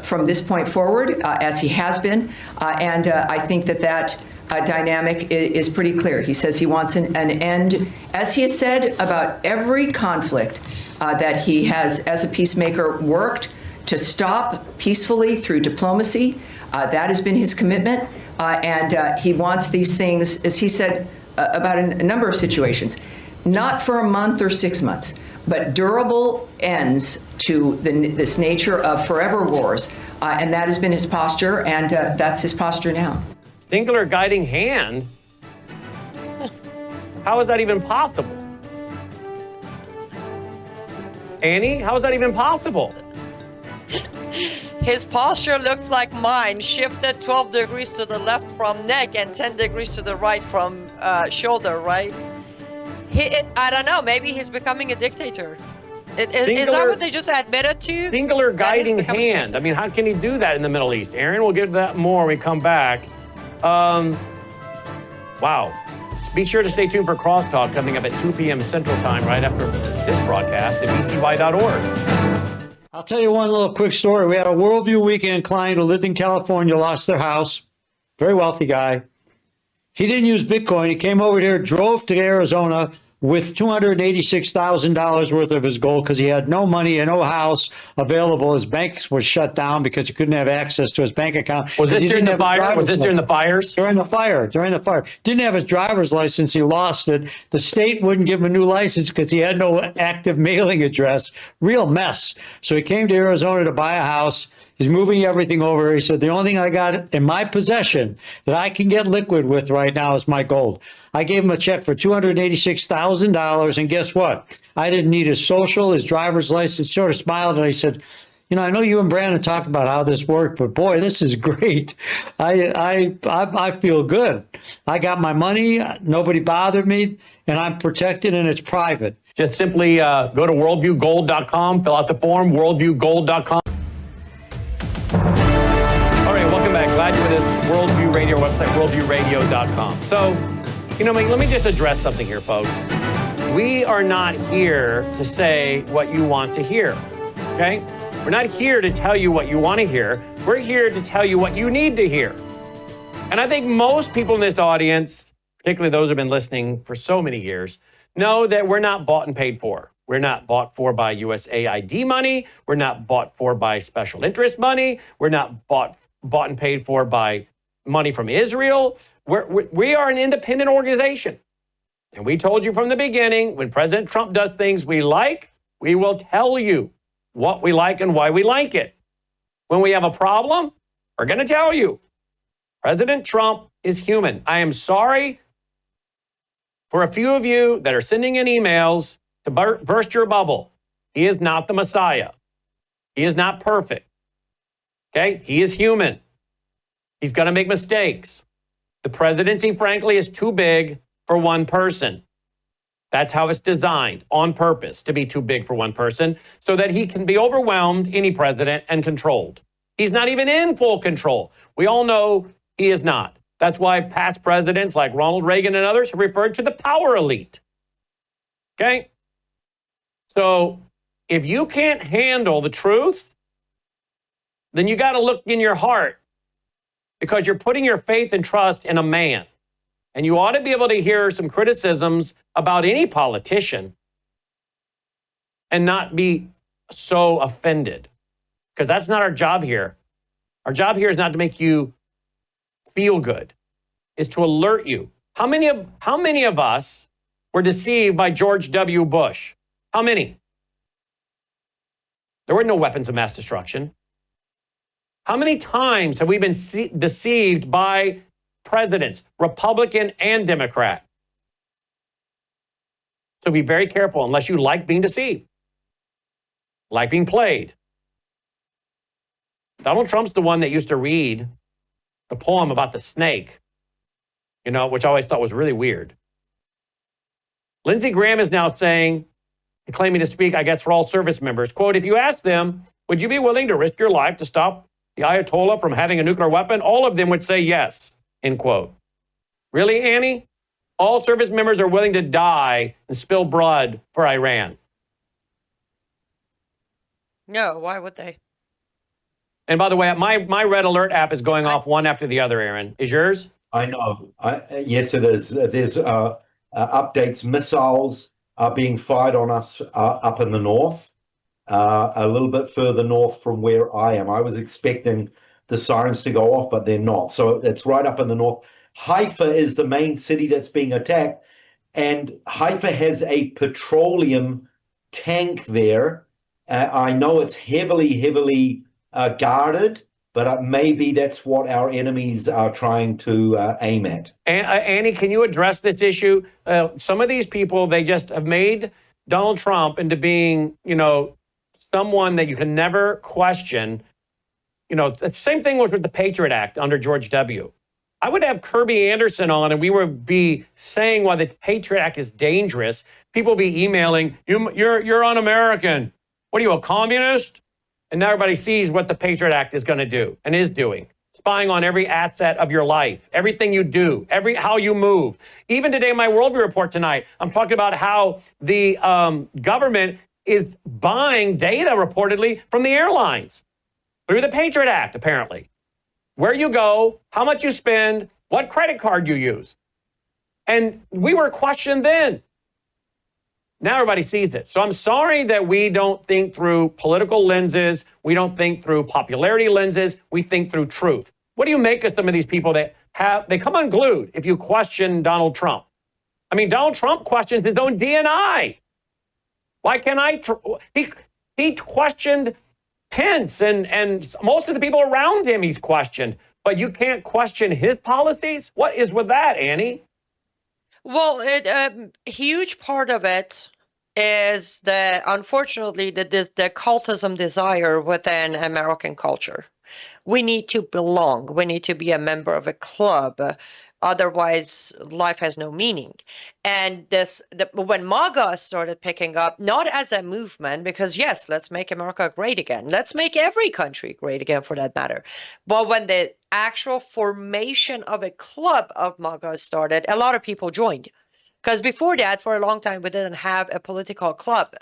from this point forward, as he has been. And I think that dynamic is pretty clear. He says he wants an end, as he has said about every conflict that he has, as a peacemaker, worked to stop peacefully through diplomacy. That has been his commitment. And he wants these things, as he said about a number of situations, not for a month or 6 months, but durable ends to this nature of forever wars. And that has been his posture, and that's his posture now. Singular guiding hand? How is that even possible? Annie, how is that even possible? His posture looks like mine, shifted 12 degrees to the left from neck and 10 degrees to the right from shoulder, right? I don't know, maybe he's becoming a dictator. Is that what they just admitted to? Singular guiding hand. I mean, how can he do that in the Middle East? Aaron, we'll get to that more when we come back. Wow. Be sure to stay tuned for Crosstalk coming up at 2 p.m. Central Time right after this broadcast at bcy.org. I'll tell you one little quick story. We had a Worldview weekend client who lived in California, lost their house, very wealthy guy. He didn't use Bitcoin. He came over here, drove to Arizona, with $286,000 worth of his gold because he had no money and no house available. His bank was shut down because he couldn't have access to his bank account. Was this during the fire? Was this during the fires? During the fire. Didn't have his driver's license. He lost it. The state wouldn't give him a new license because he had no active mailing address. Real mess. So he came to Arizona to buy a house. He's moving everything over. He said, the only thing I got in my possession that I can get liquid with right now is my gold. I gave him a check for $286,000, and guess what? I didn't need his social, his driver's license. Sort of smiled, and I said, you know, I know you and Brannon talked about how this worked, but boy, this is great. I feel good. I got my money. Nobody bothered me, and I'm protected, and it's private. Just simply go to worldviewgold.com, fill out the form, worldviewgold.com. All right, welcome back. Glad you're with us. Worldview Radio website, worldviewradio.com. So, you know, let me just address something here, folks. We are not here to say what you want to hear, okay? We're not here to tell you what you want to hear. We're here to tell you what you need to hear. And I think most people in this audience, particularly those who have been listening for so many years, know that we're not bought and paid for. We're not bought for by USAID money. We're not bought for by special interest money. We're not bought and paid for by money from Israel. We are an independent organization. And we told you from the beginning, when President Trump does things we like, we will tell you what we like and why we like it. When we have a problem, we're going to tell you. President Trump is human. I am sorry for a few of you that are sending in emails to burst your bubble. He is not the Messiah. He is not perfect. Okay? He is human. He's going to make mistakes. The presidency, frankly, is too big for one person. That's how it's designed, on purpose, to be too big for one person, so that he can be overwhelmed, any president, and controlled. He's not even in full control. We all know he is not. That's why past presidents like Ronald Reagan and others have referred to the power elite. Okay? So if you can't handle the truth, then you got to look in your heart, because you're putting your faith and trust in a man. And you ought to be able to hear some criticisms about any politician and not be so offended, because that's not our job here. Our job here is not to make you feel good. It's to alert you. How many of us were deceived by George W. Bush? How many? There were no weapons of mass destruction. How many times have we been deceived by presidents, Republican and Democrat? So be very careful unless you like being deceived, like being played. Donald Trump's the one that used to read the poem about the snake, you know, which I always thought was really weird. Lindsey Graham is now saying, and claiming to speak, I guess, for all service members, quote, if you ask them, would you be willing to risk your life to stop the Ayatollah from having a nuclear weapon? All of them would say yes, end quote. Really, Annie? All service members are willing to die and spill blood for Iran. No, why would they? And by the way, my Red Alert app is going off one after the other, Aaron. Is yours? I know. Yes, it is. There's updates. Missiles are being fired on us up in the north, a little bit further north from where I am. I was expecting the sirens to go off, but they're not. So it's right up in the north. Haifa is the main city that's being attacked, and Haifa has a petroleum tank there. I know it's heavily guarded, but maybe that's what our enemies are trying to aim at. Annie, can you address this issue? Some of these people, they just have made Donald Trump into being, you know, someone that you can never question. You know, the same thing was with the Patriot Act under George W. I would have Kirby Anderson on and we would be saying why the Patriot Act is dangerous. People would be emailing, you're un-American. What are you, a communist? And now everybody sees what the Patriot Act is going to do and is doing. Spying on every asset of your life, everything you do, how you move. Even today in my Worldview report tonight, I'm talking about how the government is buying data reportedly from the airlines through the Patriot Act, apparently. Where you go, how much you spend, what credit card you use. And we were questioned then. Now everybody sees it. So I'm sorry that we don't think through political lenses. We don't think through popularity lenses. We think through truth. What do you make of some of these people that they come unglued if you question Donald Trump? I mean, Donald Trump questions his own DNI. Why can't he questioned Pence and most of the people around him he's questioned, but you can't question his policies? What is with that, Annie? Well, a huge part of it is unfortunately, the cultism desire within American culture. We need to belong. We need to be a member of a club. Otherwise, life has no meaning. And when MAGA started picking up, not as a movement, because yes, let's make America great again. Let's make every country great again, for that matter. But when the actual formation of a club of MAGA started, a lot of people joined. Because before that, for a long time, we didn't have a political club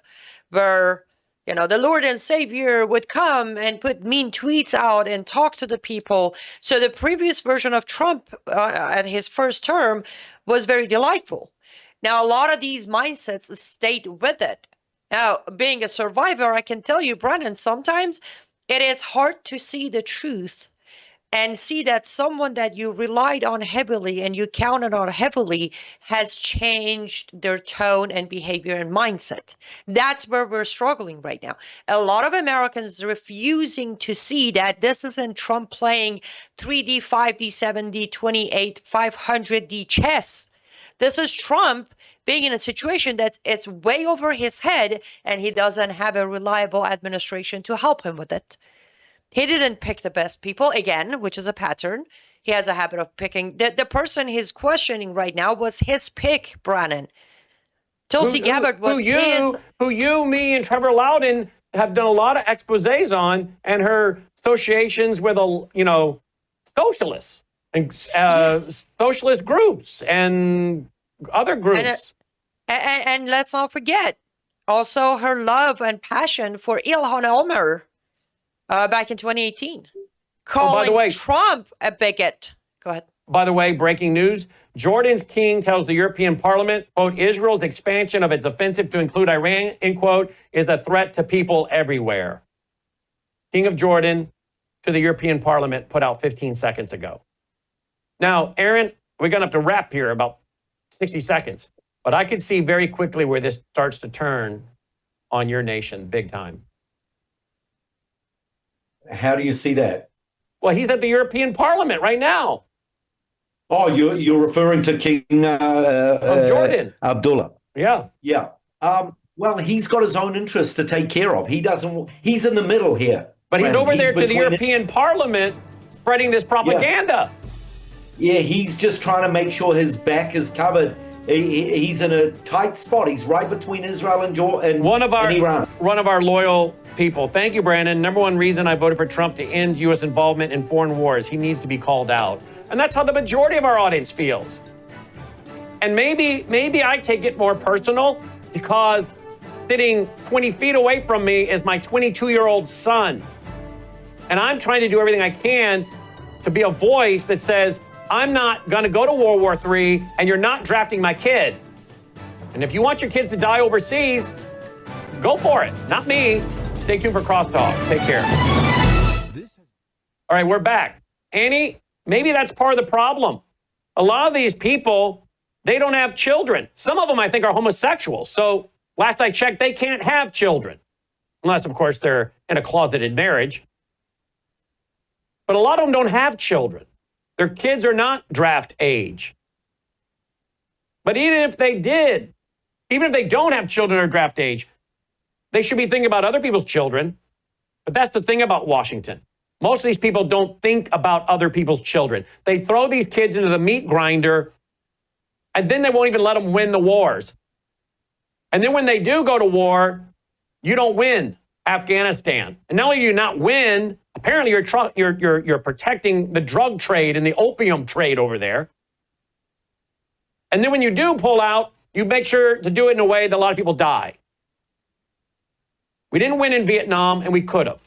where, you know, the Lord and Savior would come and put mean tweets out and talk to the people. So the previous version of Trump at his first term was very delightful. Now, a lot of these mindsets stayed with it. Now, being a survivor, I can tell you, Brannon, sometimes it is hard to see the truth and see that someone that you relied on heavily and you counted on heavily has changed their tone and behavior and mindset. That's where we're struggling right now. A lot of Americans refusing to see that this isn't Trump playing 3D, 5D, 7D, 28, 500D chess. This is Trump being in a situation that it's way over his head and he doesn't have a reliable administration to help him with it. He didn't pick the best people, again, which is a pattern. He has a habit of picking. The person he's questioning right now was his pick, Brannon. Tulsi Gabbard was his. Who you, me, and Trevor Loudon have done a lot of exposés on, and her associations with, socialists and socialist groups and other groups. And let's not forget, also her love and passion for Ilhan Omar. Back in 2018, calling Trump a bigot. Go ahead. By the way, breaking news. Jordan's king tells the European Parliament, quote, Israel's expansion of its offensive to include Iran, end quote, is a threat to people everywhere. King of Jordan to the European Parliament put out 15 seconds ago. Now, Aaron, we're going to have to wrap here about 60 seconds. But I could see very quickly where this starts to turn on your nation big time. How do you see that? Well, he's at the European Parliament right now. Oh, you're referring to King of Jordan, Abdullah. Yeah. Yeah. Well, he's got his own interests to take care of. He's in the middle here. But he's over there to the European Parliament spreading this propaganda. Yeah, he's just trying to make sure his back is covered. He's in a tight spot. He's right between Israel and Iran. One of our loyal people. Thank you, Brannon. Number one reason I voted for Trump to end U.S. involvement in foreign wars. He needs to be called out. And that's how the majority of our audience feels. And maybe I take it more personal because sitting 20 feet away from me is my 22-year-old son. And I'm trying to do everything I can to be a voice that says, I'm not going to go to World War III and you're not drafting my kid. And if you want your kids to die overseas, go for it. Not me. Stay tuned for Crosstalk. Take care. All right, we're back. Annie, maybe that's part of the problem. A lot of these people, they don't have children. Some of them, I think, are homosexuals. So last I checked, they can't have children. Unless, of course, they're in a closeted marriage. But a lot of them don't have children. Their kids are not draft age. But even if they did, even if they don't have children or draft age, they should be thinking about other people's children. But that's the thing about Washington. Most of these people don't think about other people's children. They throw these kids into the meat grinder, and then they won't even let them win the wars. And then when they do go to war, you don't win Afghanistan. And not only do you not win, apparently you're protecting the drug trade and the opium trade over there. And then when you do pull out, you make sure to do it in a way that a lot of people die. We didn't win in Vietnam, and we could have.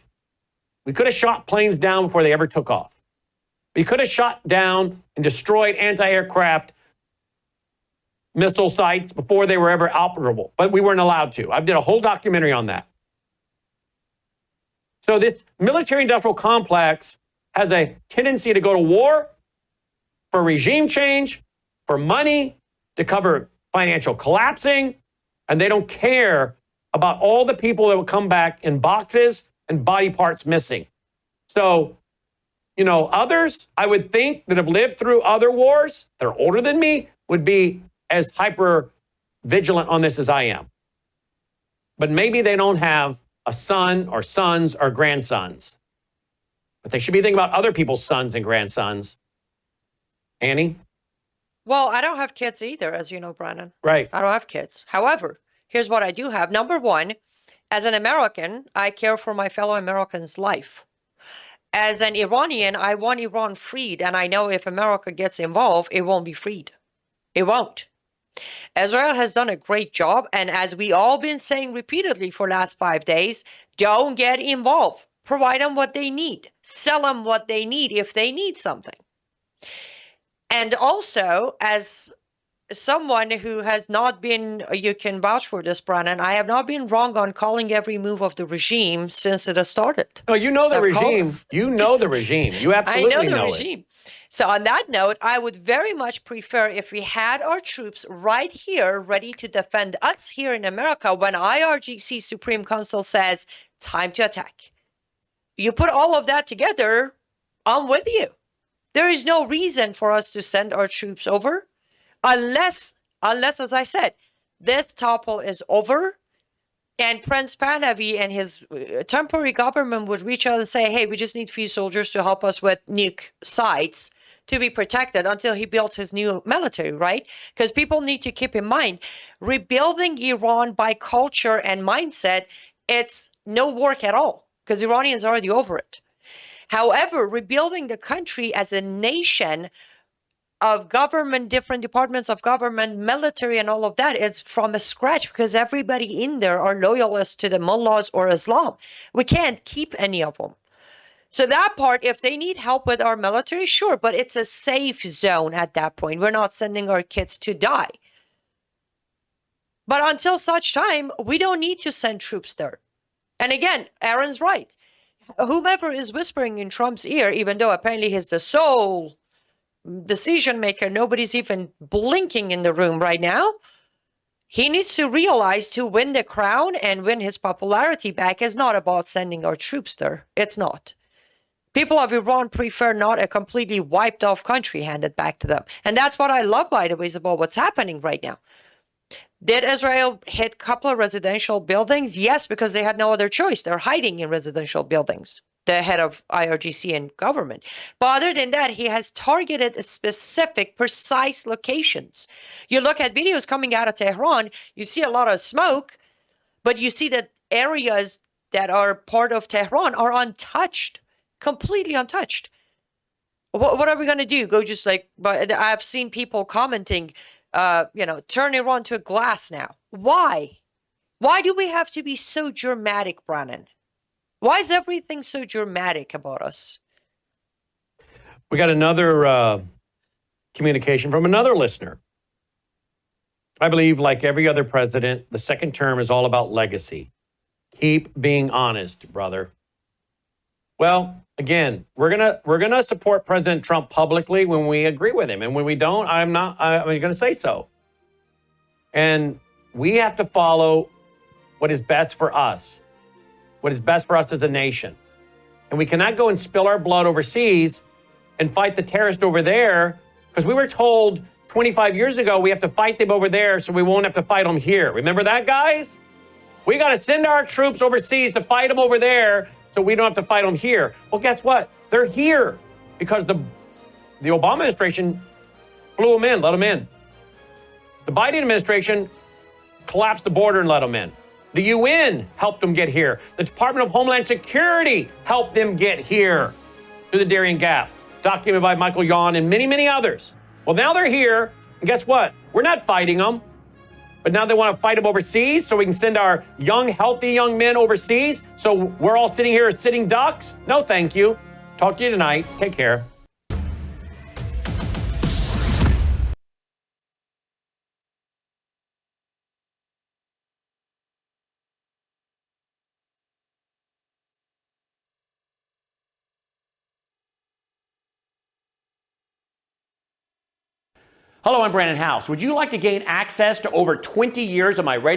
We could have shot planes down before they ever took off. We could have shot down and destroyed anti-aircraft missile sites before they were ever operable, but we weren't allowed to. I did a whole documentary on that. So this military-industrial complex has a tendency to go to war for regime change, for money, to cover financial collapsing, and they don't care about all the people that will come back in boxes and body parts missing. So, others, I would think, that have lived through other wars, they're older than me, would be as hyper vigilant on this as I am. But maybe they don't have a son or sons or grandsons. But they should be thinking about other people's sons and grandsons. Annie? Well, I don't have kids either, as you know, Brannon. Right. I don't have kids. However, here's what I do have. Number one, as an American, I care for my fellow Americans' life. As an Iranian, I want Iran freed, and I know if America gets involved, it won't be freed. It won't. Israel has done a great job, and as we all been saying repeatedly for the last 5 days, don't get involved. Provide them what they need. Sell them what they need if they need something. And also, as someone who has not been, you can vouch for this, Brannon, I have not been wrong on calling every move of the regime since it has started. No, you know the regime. You know the regime. You absolutely know I know the regime. So on that note, I would very much prefer if we had our troops right here ready to defend us here in America when IRGC Supreme Council says, time to attack. You put all of that together, I'm with you. There is no reason for us to send our troops over unless, as I said, this topple is over and Prince Pahlavi and his temporary government would reach out and say, hey, we just need a few soldiers to help us with nuke sites to be protected until he builds his new military, right? Because people need to keep in mind, rebuilding Iran by culture and mindset, it's no work at all because Iranians are already over it. However, rebuilding the country as a nation of government, different departments of government, military, and all of that is from scratch because everybody in there are loyalists to the mullahs or Islam. We can't keep any of them. So that part, if they need help with our military, sure, but it's a safe zone at that point. We're not sending our kids to die. But until such time, we don't need to send troops there. And again, Aaron's right. Whomever is whispering in Trump's ear, even though apparently he's the sole decision maker, nobody's even blinking in the room right now. He needs to realize to win the crown and win his popularity back is not about sending our troops there. It's not. People of Iran prefer not a completely wiped off country handed back to them. And that's what I love, by the way, is about what's happening right now. Did Israel hit a couple of residential buildings? Yes, because they had no other choice. They're hiding in residential buildings, the head of IRGC and government. But other than that, he has targeted specific, precise locations. You look at videos coming out of Tehran, you see a lot of smoke, but you see that areas that are part of Tehran are untouched, completely untouched. What are we going to do? Go just like, but I've seen people commenting, turn Iran to a glass now. Why? Why do we have to be so dramatic, Brannon? Why is everything so dramatic about us? We got another communication from another listener. I believe, like every other president, the second term is all about legacy. Keep being honest, brother. Well, again, we're gonna support President Trump publicly when we agree with him, and when we don't, I'm going to say so. And we have to follow what is best for us, what is best for us as a nation. And we cannot go and spill our blood overseas and fight the terrorist over there, because we were told 25 years ago we have to fight them over there so we won't have to fight them here. Remember that, guys? We got to send our troops overseas to fight them over there so we don't have to fight them here. Well, guess what? They're here because the Obama administration flew them in, let them in. The Biden administration collapsed the border and let them in. The UN helped them get here. The Department of Homeland Security helped them get here through the Darien Gap, documented by Michael Yon and many, many others. Well, now they're here, and guess what? We're not fighting them, but now they want to fight them overseas so we can send our young, healthy young men overseas so we're all sitting here as sitting ducks? No, thank you. Talk to you tonight. Take care. Hello, I'm Brannon Howse. Would you like to gain access to over 20 years of my radio